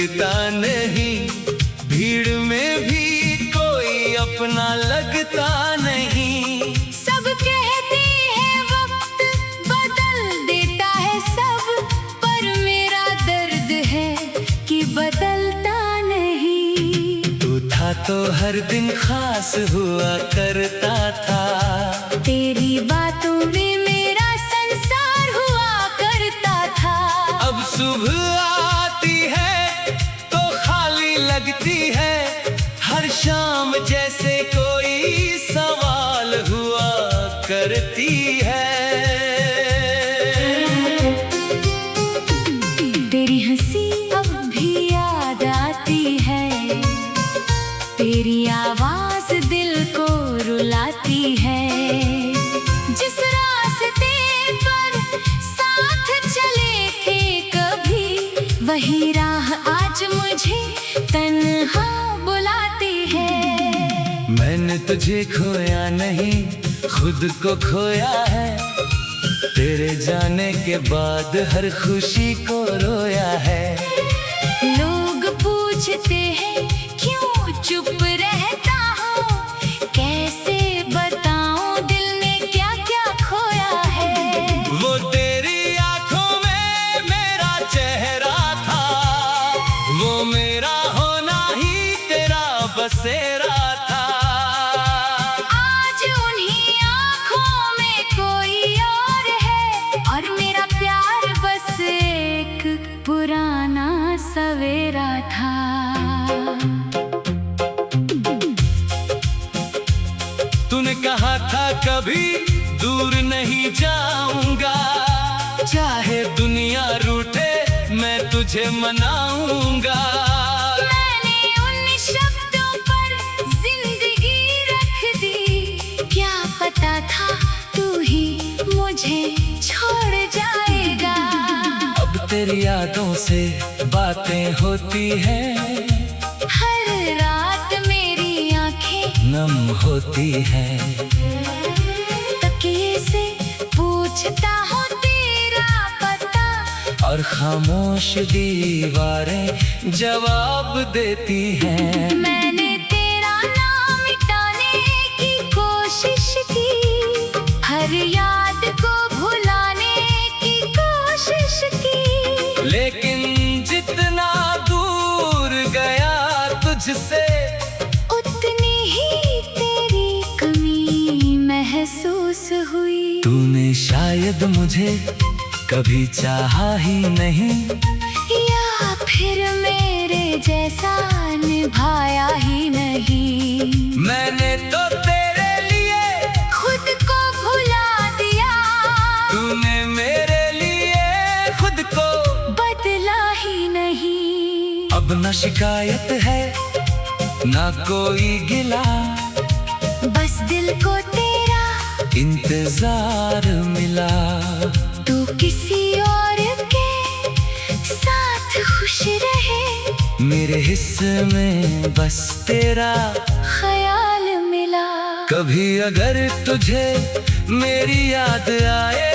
लगता नहीं, भीड़ में भी कोई अपना लगता नहीं। सब कहते हैं वक्त बदल देता है सब, पर मेरा दर्द है कि बदलता नहीं। तू था तो हर दिन खास हुआ करता था, तेरी बातों में मेरा संसार हुआ करता था। अब सुबह आती है तो खाली लगती है, हर शाम जैसे कोई सवाल हुआ करती है। तेरी हंसी अब भी याद आती है, तेरी आवाज दिल को रुलाती है। जिस रास्ते पर साथ चले थे कभी, वही राह आज मुझे तन्हा बुलाती है। मैंने तुझे खोया नहीं, खुद को खोया है, तेरे जाने के बाद हर खुशी को रोया है। लोग पूछते हैं क्यों चुप रहता हूँ, कैसे बताऊं दिल ने क्या क्या खोया है। वो तेरी आंखों में मेरा चेहरा था, वो मेरा होना ही तेरा बसेरा था। आज उन्हीं आँखों में कोई और है, और मेरा प्यार बस एक पुराना सवेरा था। तूने कहा था कभी दूर नहीं जाऊंगा, चाहे दुनिया रूठे मैं तुझे मनाऊंगा। मैंने उन शब्दों पर जिंदगी रख दी, क्या पता था तू ही मुझे छोड़ जाएगा। अब तेरी यादों से बातें होती हैं, हर रात मेरी आंखें नम होती हैं। तकिए से पूछता हूँ तेरा पता, और खामोश दीवारें जवाब देती हैं। मैंने तेरा नाम मिटाने की कोशिश की, हर याद को भुलाने की कोशिश की। लेकिन जितना दूर गया तुझसे, उतनी ही तेरी कमी महसूस हुई। तूने शायद मुझे कभी चाहा ही नहीं, या फिर मेरे जैसा निभाया ही नहीं। मैंने तो तेरे लिए खुद को भुला दिया, तूने मेरे लिए खुद को बदला ही नहीं। अब न शिकायत है ना कोई गिला, बस दिल को तेरा इंतजार मिला। तू किसी और के साथ खुश रहे, मेरे हिस्से में बस तेरा ख्याल मिला। कभी अगर तुझे मेरी याद आए,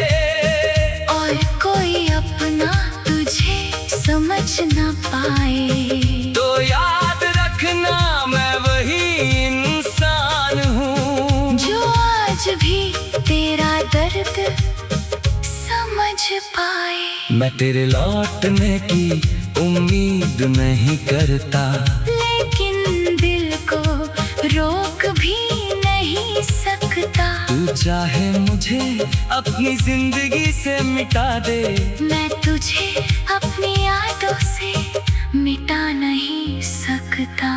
और कोई अपना तुझे समझ न पाए, तो याद रखना मैं वही इंसान हूँ, जो आज भी तेरा दर्द समझ पाए। मैं तेरे लौटने की उम्मीद नहीं करता, लेकिन दिल को रोक भी नहीं सकता। तू चाहे मुझे अपनी जिंदगी से मिटा दे, मैं तुझे अपनी यादों से मिटा नहीं सकता।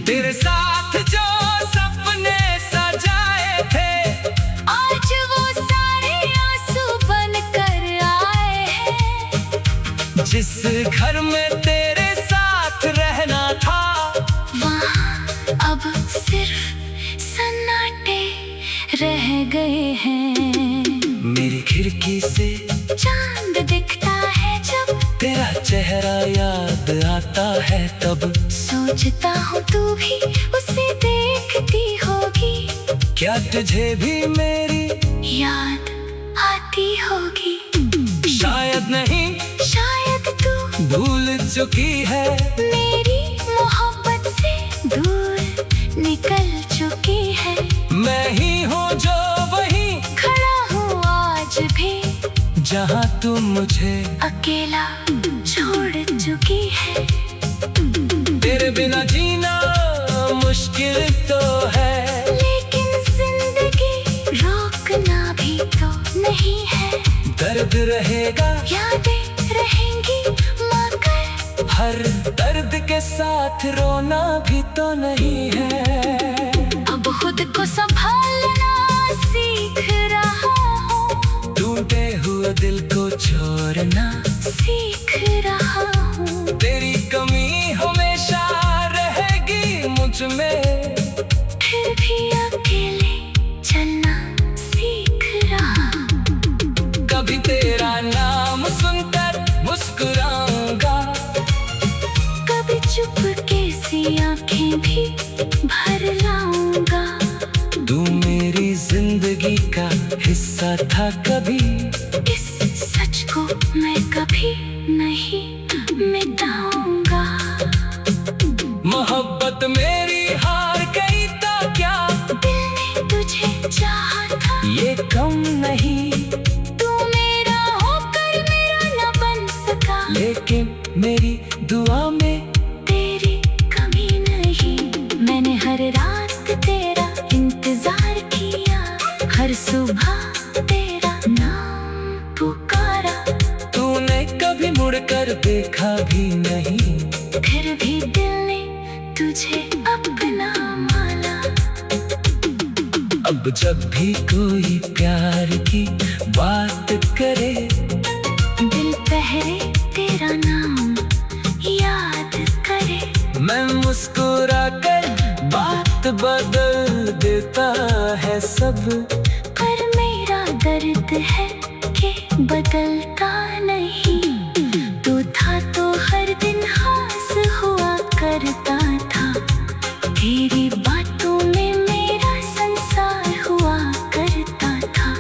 तेरे साथ जो सपने सजाए थे, आज वो सारे आंसू बन कर आए हैं। जिस घर में तेरे साथ रहना था, वहाँ अब सिर्फ सन्नाटे रह गए हैं। मेरी खिड़की से चांद दिखता है जब, तेरा चेहरा याद आता है तब। सोचता हूँ तू भी उसे देखती होगी, क्या तुझे भी मेरी याद आती होगी। शायद नहीं, शायद तू भूल चुकी है, मेरी मोहब्बत से दूर निकल चुकी है। मैं ही हूँ जो वहीं खड़ा हूँ आज भी, जहाँ तू मुझे अकेला छोड़ चुकी है। तेरे बिना जीना मुश्किल तो है, लेकिन जिंदगी रोकना भी तो नहीं है। दर्द रहेगा, यादें रहेंगी मगर हर दर्द के साथ रोना भी तो नहीं है। अब खुद को संभालना सीख रहा हूँ, टूटे हुए दिल को छोड़ना सीख रहा हूँ। तेरी कमी हमेशा रहेगी मुझ में, फिर भी अकेले चलना सीख रहा हूँ। कभी तेरा नाम सुनकर मुस्कुराऊंगा, कभी चुपके सी आंखें भी भर लाऊंगा। तू मेरी जिंदगी का हिस्सा था कभी, इस सच को मैं कभी नहीं मिटाऊंगा। मोहब्बत मेरी हार गई तो क्या, दिल ने तुझे चाहा था, ये कम नहीं, तू मेरा होकर मेरा न बन सका। लेकिन मेरी दुआ में तेरी कमी नहीं, मैंने हर रात तेरा इंतजार किया, हर सुबह तेरा नाम पुकारा। तूने कभी मुड़कर देखा भी नहीं, फिर भी दिल ने तुझे अपना माना। अब जब भी कोई प्यार की बात करे, दिल पहले तेरा नाम याद करे। मैं मुस्कुरा कर बात बदल देता है सब, पर मेरा दर्द है कि बदलता नहीं। तू था तो हर दिन हास हुआ करता था, तेरी बातों में मेरा संसार हुआ करता था।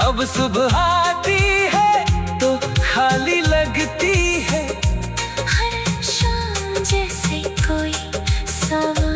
अब सुबह आती है तो खाली लगती है, हर शाम जैसे कोई सवाल।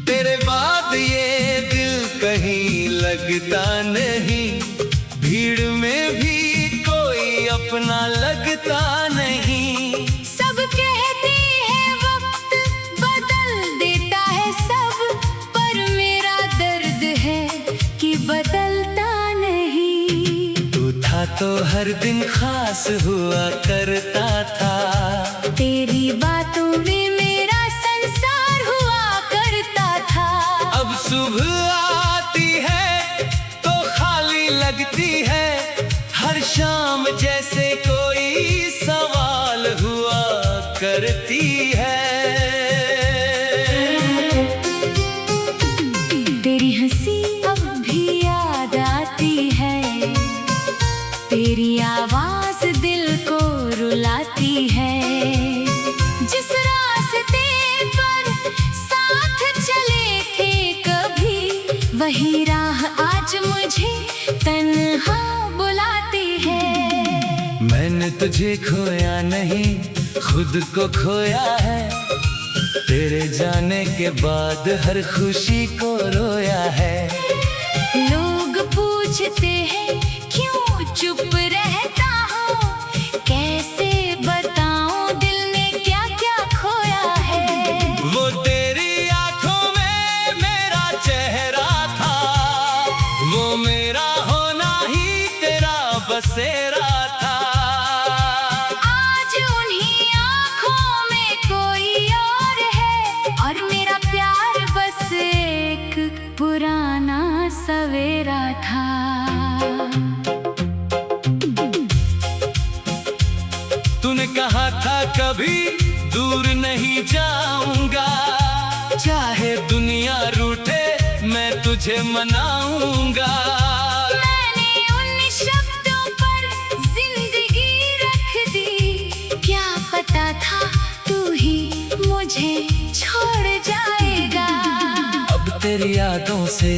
तेरे बाद ये दिल कहीं लगता नहीं, भीड़ में भी कोई अपना लगता नहीं। सब कहते हैं वक्त बदल देता है सब, पर मेरा दर्द है कि बदलता नहीं। तू था तो हर दिन खास हुआ करता था, तेरी बातों में मेरा संसार हुआ करता था। अब सुबह आती है तो खाली लगती है, हर शाम जैसे कोई सवाल हुआ करती है। तेरी हंसी अब भी याद आती है, तेरी आवाज दिल को रुलाती है। जिस रास्ते पर साथ चले थे कभी, वही राह आज मुझे तन्हा बुलाती है। मैंने तुझे खोया नहीं, खुद को खोया है, तेरे जाने के बाद हर खुशी को रोया है। लोग पूछते हैं क्यों चुप रहता हूँ, कैसे बताऊं दिल ने क्या क्या खोया है। वो तेरी आंखों में मेरा चेहरा था, वो मेरा होना ही तेरा बसेरा था। आज उन्हीं आँखों में कोई और है, और मेरा प्यार बस एक पुराना सवेरा था। तूने कहा था कभी दूर नहीं जाऊंगा, चाहे दुनिया रूठे मैं तुझे मनाऊंगा। मैंने उन शब्दों पर जिंदगी रख दी, क्या पता था तू ही मुझे छोड़ जाएगा। अब तेरी यादों से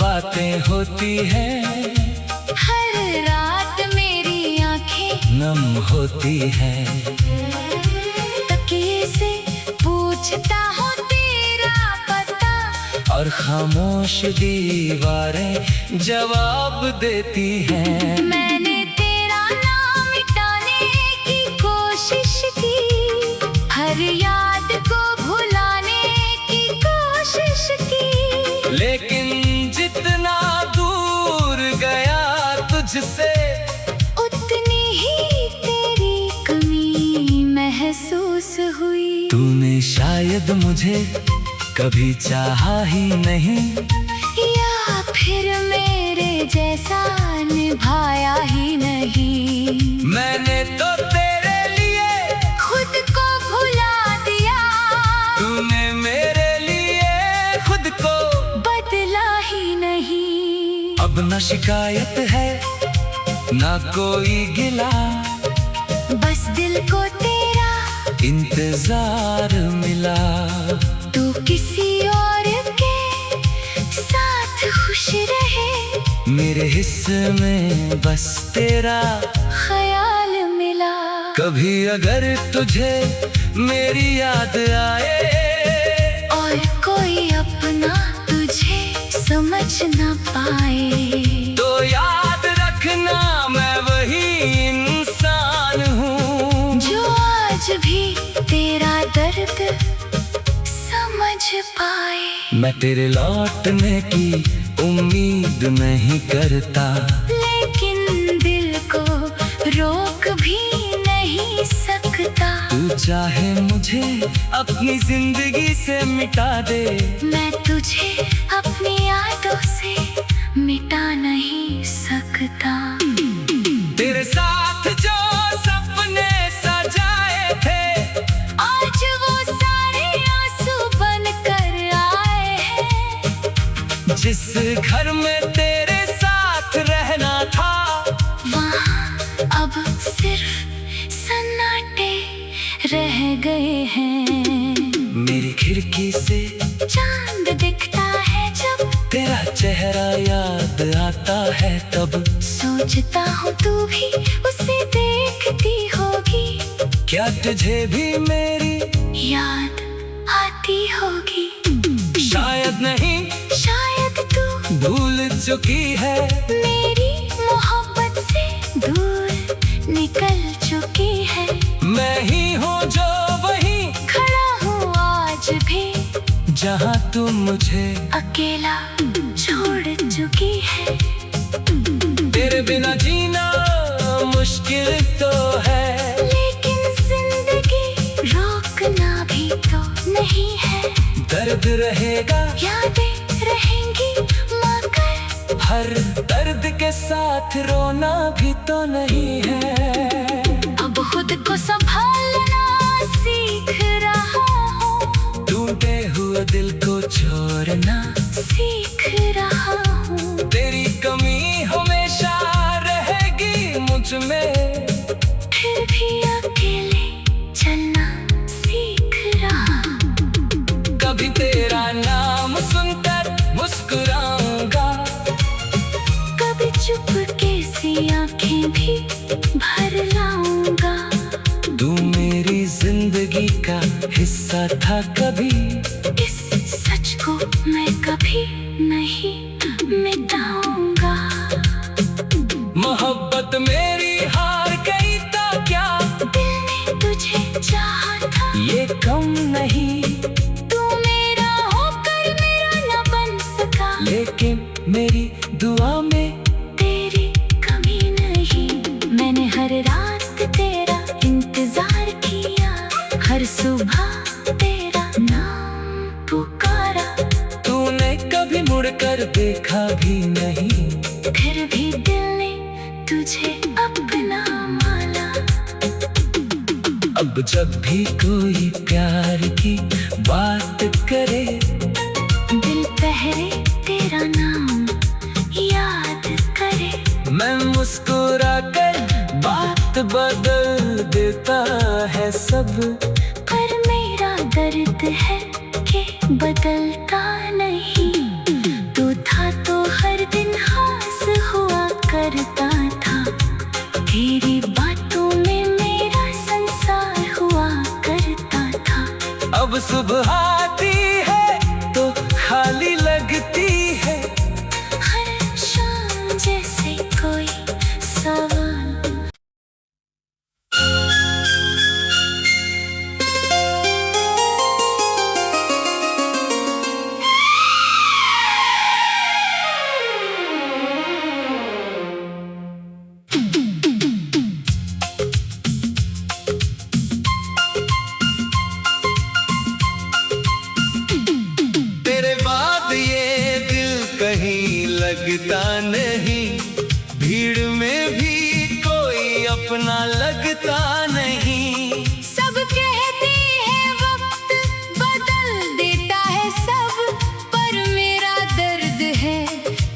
बातें होती हैं, हर रात मेरी आंखें नम होती हैं। तकिए से पूछता हूँ तेरा पता, और खामोश दीवारें जवाब देती हैं। मैंने तेरा नाम मिटाने की कोशिश की, हर याद को भुलाने की कोशिश की, लेकिन जितना दूर गया तुझसे, उतनी ही तेरी कमी महसूस हुई। तूने शायद मुझे कभी चाहा ही नहीं, या फिर मेरे जैसा निभाया ही नहीं। मैंने तो तेरे लिए खुद को भुला दिया, तूने मेरे लिए खुद को बदला ही नहीं। अब न शिकायत है ना कोई गिला, बस दिल को तेरा इंतजार मिला। तू किसी और के साथ खुश रहे, मेरे हिस्से में बस तेरा ख्याल मिला। कभी अगर तुझे मेरी याद आए, और कोई अपना तुझे समझ न पाए, तो याद रखना मैं वही इंसान हूँ, जो आज भी तेरा दर्द समझ पाए। मैं तेरे लौटने की उम्मीद नहीं करता, लेकिन दिल को रोक भी नहीं सकता। तू चाहे मुझे अपनी जिंदगी से मिटा दे, मैं तुझे अपनी यादों से मिटा नहीं सकता। तेरे साथ जो सपने सजाए थे, आज वो सारे आंसू बन कर आए हैं। जिस घर में तेरे साथ रहना था, वहाँ अब सिर्फ सन्नाटे रह गए हैं। मेरी खिड़की से चांद दिखता है जब, तेरा चेहरा याद आता है तब। सोचता हूँ तू भी उसे देखती होगी, क्या तुझे भी मेरी याद आती होगी। शायद नहीं, शायद तू भूल चुकी है, मेरी मोहब्बत से दूर निकल चुकी है। मैं ही हूँ जो वहीं खड़ा हूँ आज भी, जहाँ तू मुझे अकेला छोड़ चुकी है। तेरे बिना जीना मुश्किल तो है, लेकिन जिंदगी रोकना भी तो नहीं है। दर्द रहेगा, यादें रहेंगी मगर हर दर्द के साथ रोना भी तो नहीं है। अब खुद को संभालना सीख रहा हूँ, टूटे हुए दिल को छोड़ना सीख रहा हूँ। तेरी कमी हमेशा रहेगी मुझ में, फिर भी अकेले चलना सीख रहा हूँ। कभी तेरा नाम सुनकर मुस्कुराऊंगा, कभी चुपके से आंखें भी भर लाऊंगा। तू मेरी जिंदगी का हिस्सा था कभी, इस सच को मैं कभी नहीं मिटाऊंगा। मोहब्बत मेरी हार गई तो क्या, दिल ने तुझे चाहा था, ये कम नहीं, तू मेरा होकर मेरा न बन सका। लेकिन मेरी दुआ में तेरी कमी नहीं, मैंने हर रात तेरा इंतजार किया, हर सुबह तेरा नाम पुकारा। तूने कभी मुड़कर देखा भी नहीं, फिर भी दिल ने तुझे अपना माना। अब जब भी कोई प्यार की बात करे, दिल पहरे तेरे तेरा नाम याद करे। मैं मुस्कुरा कर बात बदल देता है सब, पर मेरा दर्द है कि बदलता नहीं। तू था तो हर दिन हंस हुआ करता था, तेरी बातों में मेरा संसार हुआ करता था। अब सुबह आती है तो खाली लगती है, हर शाम जैसे कोई सवाल। तेरे बाद ये दिल कहीं लगता नहीं, भीड़ में भी कोई अपना लगता नहीं। सब कहते हैं वक्त बदल देता है सब, पर मेरा दर्द है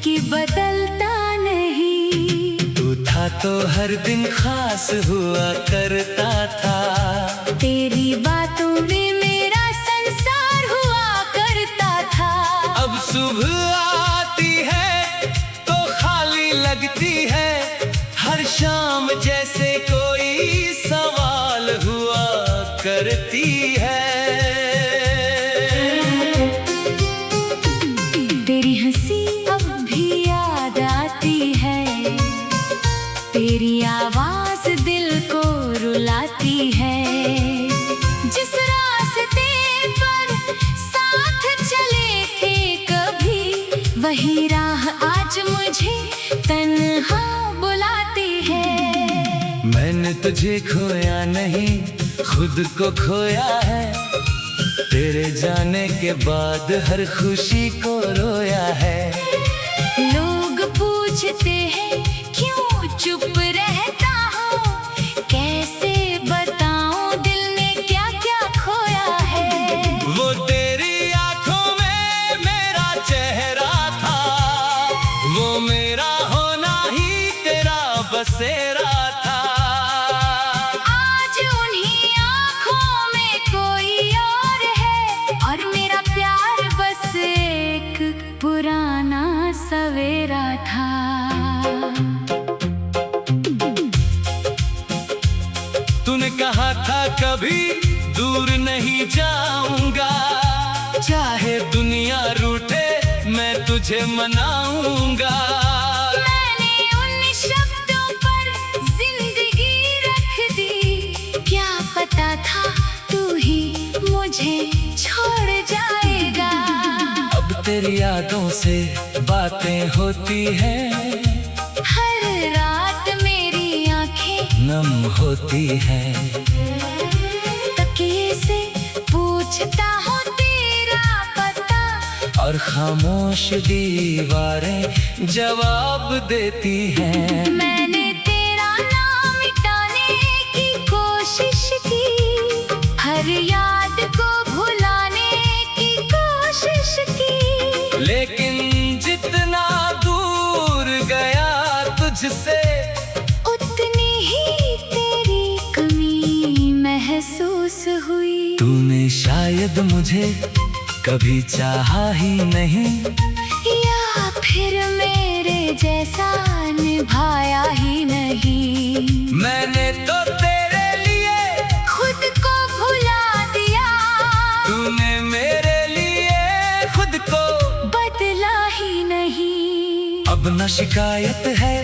कि बदलता नहीं। तू था तो हर दिन खास हुआ करता था, तेरी बातों में मेरा संसार हुआ करता था। अब सुबह आती है तो खाली लगती है, हर शाम जैसे कोई सवाल हुआ करती है। तेरी हंसी अब भी याद आती है, तेरी आवाज दिल को रुलाती है। जिस रास्ते पर साथ चले थे कभी, वही राह आज मुझे तन्हा बुलाती है। मैंने तुझे खोया नहीं, खुद को खोया है, तेरे जाने के बाद हर खुशी को रोया है। लोग पूछते हैं क्यों चुप रहता हूँ, कैसे बताऊं दिल ने क्या क्या खोया है। वो तेरी आंखों में मेरा चेहरा था, वो मेरा होना ही तेरा बसेरा था। आज उन्हीं आँखों में कोई और है, और मेरा प्यार बस एक पुराना सवेरा था। तूने कहा था कभी दूर नहीं जाऊंगा, चाहे दुनिया रूठे मैं तुझे मनाऊंगा। मैंने उन शब्दों पर जिंदगी रख दी, क्या पता था तू ही मुझे छोड़ जाएगा। अब तेरी यादों से बातें होती हैं, हर रात मेरी आंखें नम होती हैं। तकिए से पूछता हूँ तेरा पता, और खामोश दीवारें जवाब देती हैं। मैंने तेरा नाम मिटाने की कोशिश की, हर याद को भुलाने की कोशिश की। लेकिन जितना दूर गया तुझसे, उतनी ही तेरी कमी महसूस हुई। तूने शायद मुझे कभी चाहा ही नहीं, या फिर मेरे जैसा निभाया ही नहीं। मैंने तो तेरे लिए खुद को भुला दिया, तूने मेरे लिए खुद को बदला ही नहीं। अब न शिकायत है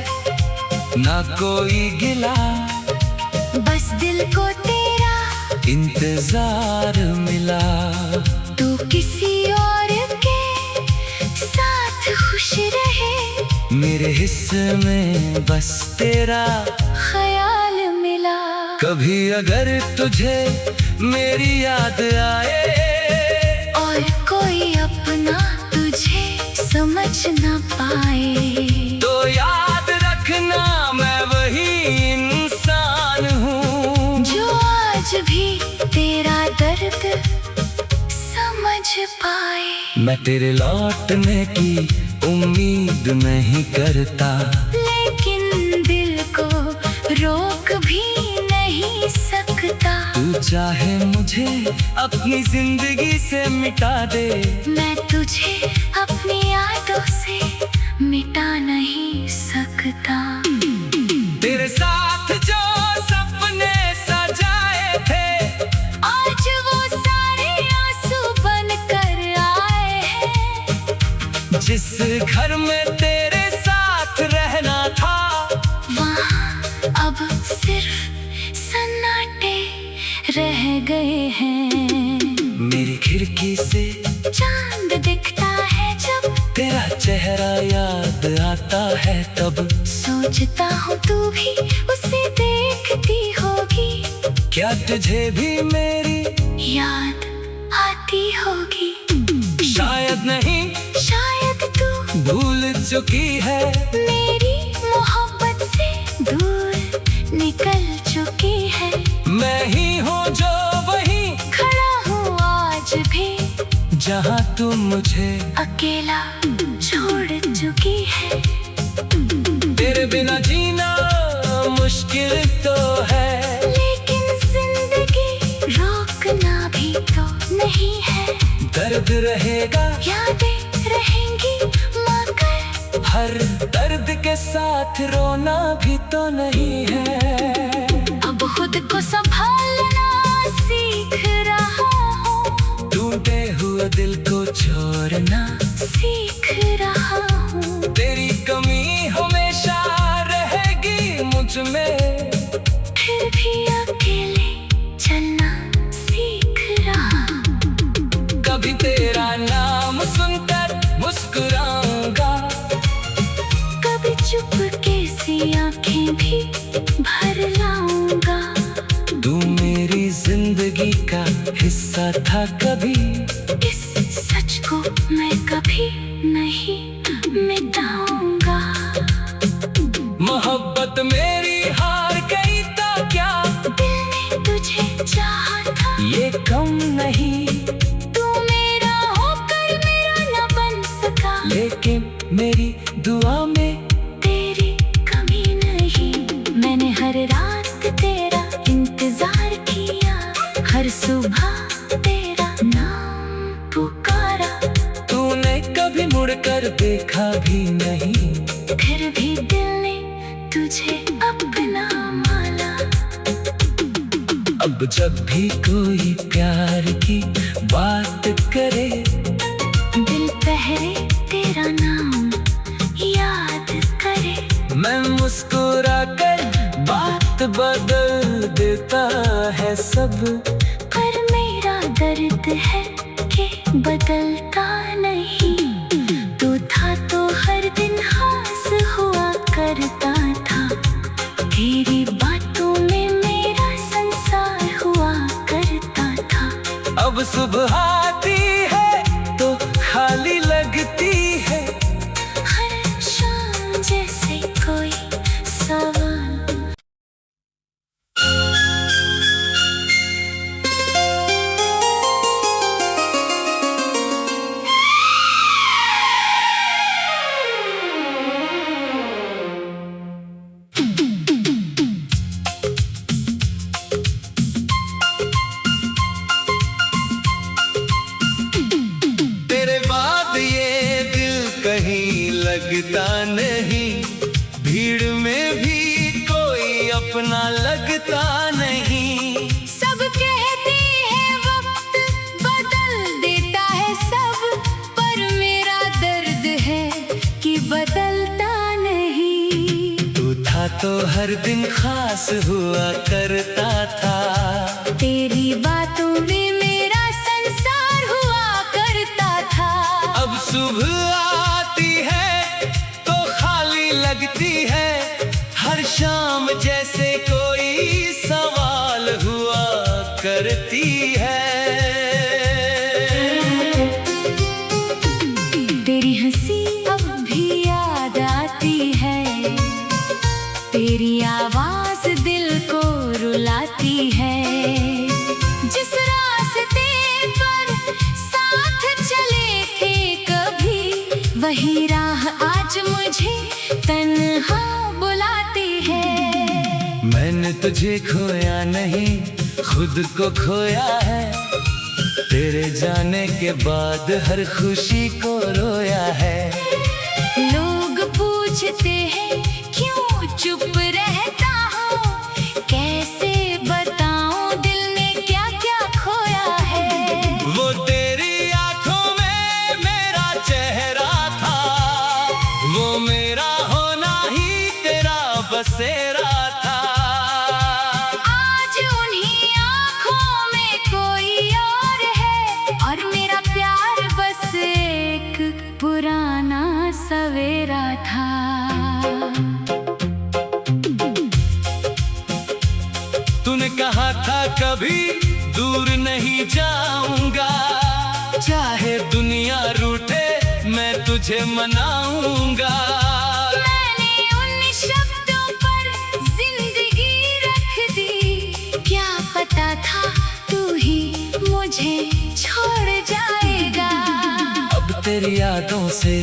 ना कोई गिला, बस दिल को तेरा इंतजार मिला। तू किसी और के साथ खुश रहे, मेरे हिस्से में बस तेरा ख्याल मिला। कभी अगर तुझे मेरी याद आए, और कोई अपना तुझे समझ ना पाए, तो याद रखना मैं वही इंसान हूँ जो आज भी तेरा दर्द समझ पाए। मैं तेरे लौटने की उम्मीद नहीं करता, लेकिन दिल को रोक भी नहीं सकता। तू चाहे मुझे अपनी जिंदगी से मिटा दे, मैं तुझे अपनी यादों से मिटा नहीं सकता। तेरे साथ जो सपने सजाए थे, आज वो सारे आंसू बन कर आए हैं। जिस घर में तेरे साथ रहना था, वहाँ अब सिर्फ सन्नाटे रह गए हैं। मेरी खिड़की से चांद दिखता है जब, तेरा चेहरा याद आता है तब। सोचता हूँ तू भी उसे देखती होगी, क्या तुझे भी मेरी याद आती होगी। शायद नहीं, शायद तू भूल चुकी है, मेरी मोहब्बत से दूर निकल चुकी है। मैं ही हूँ जो वहीं खड़ा हूँ आज भी, जहाँ तू मुझे अकेला छोड़ चुकी है। तेरे बिना जीना मुश्किल तो है, लेकिन जिंदगी रोकना भी तो नहीं है। दर्द रहेगा, यादें रहेंगी मगर हर दर्द के साथ रोना भी तो नहीं है। अब खुद को संभालना सीख रहा हूँ, टूटे हुए दिल को छोड़ना सीख रहा हूँ। तेरी कमी हमेशा रहेगी मुझ में, फिर भी अकेले चलना सीख रहा हूँ। कभी तेरा नाम सुनकर मुस्कुराऊंगा, कभी चुपके से आंखें भी भर लाऊंगा। तू मेरी जिंदगी का हिस्सा था कभी, इस सच को मैं कभी नहीं मिटाऊंगा। मोहब्बत मेरी हार गई तो क्या, दिल ने तुझे चाहा था, ये कम नहीं, तू मेरा होकर मेरा न बन सका। लेकिन मेरी दुआ में तेरी कमी नहीं, मैंने हर रात तेरा इंतजार किया, हर सुबह तेरा नाम पुकारा। तूने कभी मुड़कर देखा भी नहीं, फिर भी दिल ने तुझे अपना माना। अब जब भी कोई प्यार की बात करे, दिल पहले तेरा नाम याद करे। मैं मुस्कुरा कर बात बदल देता है सब, पर मेरा दर्द है कि बदलता नहीं। तू था तो हर दिन हास हुआ करता था, तेरी बातों में मेरा संसार हुआ करता था। अब सुबह आती है तो खाली लगती है, हर शाम जैसे कोई सवाल। तेरे बाद ये दिल कहीं लगता नहीं, भीड़ में भी कोई अपना लगता नहीं। सब कहते हैं वक्त बदल देता है सब, पर मेरा दर्द है कि बदलता नहीं। तू था तो हर दिन खास हुआ करता था, तेरी बातों में मेरा संसार हुआ करता था। अब सुबह आती है तो खाली लगती है, हर शाम जैसे कोई सवाल हुआ करती है। तेरी हंसी अब भी याद आती है, तेरी आवाज दिल को रुलाती मुझे तन्हा बुलाती है। मैंने तुझे खोया नहीं, खुद को खोया है। तेरे जाने के बाद हर खुशी को रोया है। लोग पूछते हैं क्यों चुप रहता हूँ, कैसे बताऊं दिल ने क्या क्या खोया है। वो तेरी आंखों में मेरा चेहरा था, वो मेरा होना ही तेरा बसेरा था। आज उन्हीं आँखों में कोई और है, और मेरा प्यार बस एक पुराना सवेरा था। तूने कहा था कभी दूर नहीं जाऊंगा, चाहे दुनिया रूठे मैं तुझे मनाऊंगा। मैंने उन शब्दों पर जिंदगी रख दी, क्या पता था तू ही मुझे छोड़ जाएगा। अब तेरी यादों से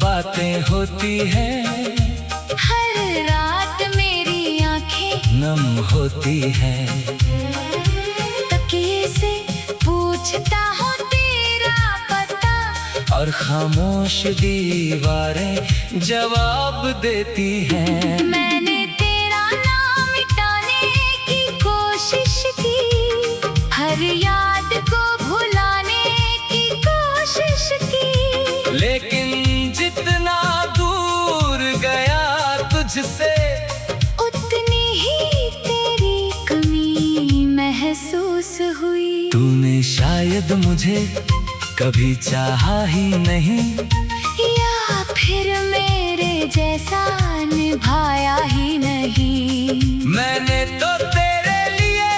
बातें होती हैं, हर रात मेरी आंखें नम होती हैं। तकिए से पूछता हूँ तेरा पता, और खामोश दीवारें जवाब देती हैं। मैंने तेरा नाम मिटाने की कोशिश की, हर याद को भुलाने की कोशिश की। लेकिन जितना दूर गया तुझसे, उतनी ही तेरी कमी महसूस हुई। तूने शायद मुझे कभी चाहा ही नहीं, या फिर मेरे जैसा निभाया ही नहीं। मैंने तो तेरे लिए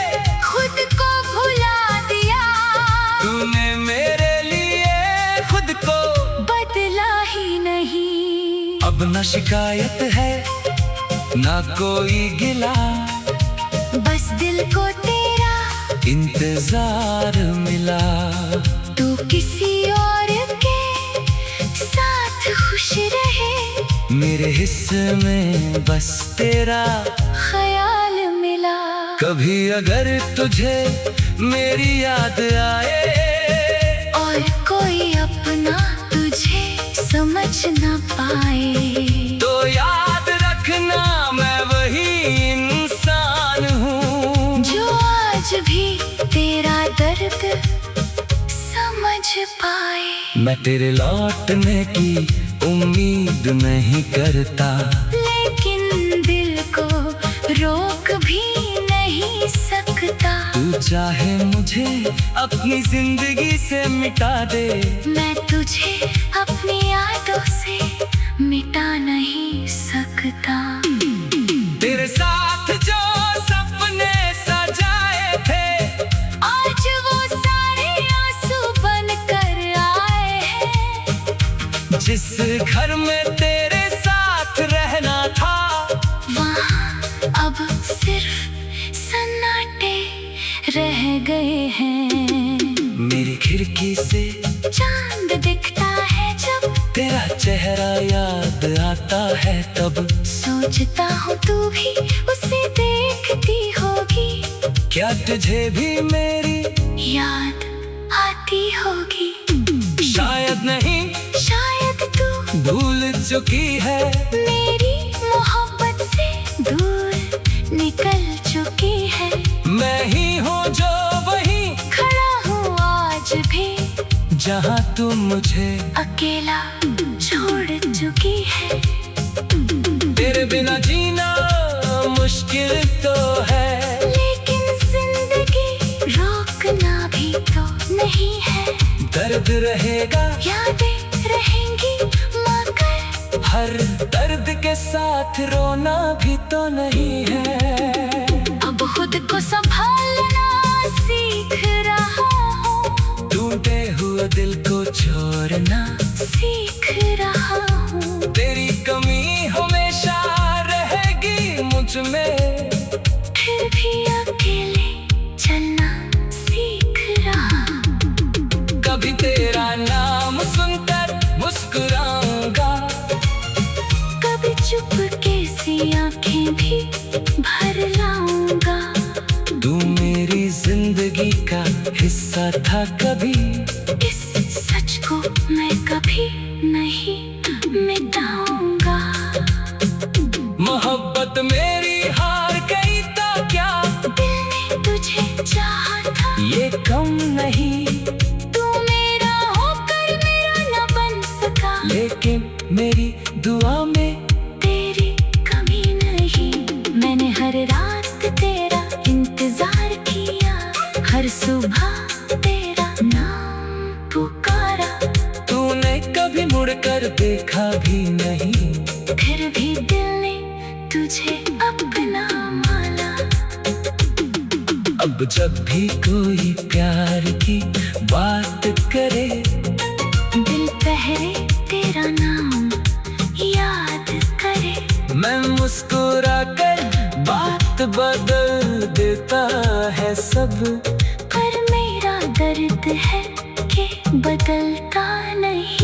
खुद को भुला दिया, तूने मेरे लिए खुद को बदला ही नहीं। अब न शिकायत है ना कोई गिला, बस दिल को तेरा इंतजार मिला। तू किसी और के साथ खुश रहे, मेरे हिस्से में बस तेरा ख्याल मिला। कभी अगर तुझे मेरी याद आए, और कोई अपना तुझे समझ न पाए, तो याद रखना मैं वही इंसान हूँ, जो आज भी तेरा दर्द समझ पाए। मैं तेरे लौटने की उम्मीद नहीं करता, लेकिन दिल को रोक भी नहीं सकता। तू चाहे मुझे अपनी जिंदगी से मिटा दे, मैं तुझे अपनी यादों से मिटा नहीं सकता। तेरे साथ जो सपने सजाए थे, आज वो सारे आंसू बन कर आए हैं। जिस घर में तेरे साथ रहना था, वहाँ अब सिर्फ सन्नाटे रह गए हैं। मेरी खिड़की से चांद दिखता है जब, तेरा चेहरा याद आता है तब। सोचता हूँ तू भी उसे देखती होगी, क्या तुझे भी मेरी याद आती होगी। शायद नहीं, शायद तू भूल चुकी है, मेरी मोहब्बत से दूर निकल चुकी है। मैं ही हूँ जो वहीं खड़ा हूँ आज भी, जहाँ तू मुझे अकेला छोड़ चुकी है। तेरे बिना जीना मुश्किल तो है, लेकिन जिंदगी रोकना भी तो नहीं है। दर्द रहेगा, यादें रहेंगी मगर हर दर्द के साथ रोना भी तो नहीं है। अब खुद को संभालना सीख रहा हूँ, टूटे हुए दिल को छोड़ना सीख रहा हूँ। तेरी कमी हमेशा रहेगी मुझ में, फिर भी अकेले चलना सीख रहा हूँ। कभी तेरा नाम सुनकर मुस्कुराऊंगा, जिंदगी का हिस्सा था कभी। इस सच को मैं कभी नहीं मिटाऊंगा। मोहब्बत मेरी हार गई तो क्या, दिल ने तुझे चाहा था, ये कम नहीं। तू मेरा होकर मेरा न बन सका, लेकिन मेरी दुआ में तेरी कमी नहीं। मैंने हर रात तेरा इंतजार किया, हर सुबह तेरा नाम पुकारा। तूने कभी मुड़कर देखा भी नहीं, फिर भी दिल ने तुझे अपना माना। अब जब भी कोई प्यार की बात करे, दिल पहले तेरा नाम याद करे। मैं मुस्कुरा कर बात बदल देता है सब। पर मेरा दर्द है कि बदलता नहीं।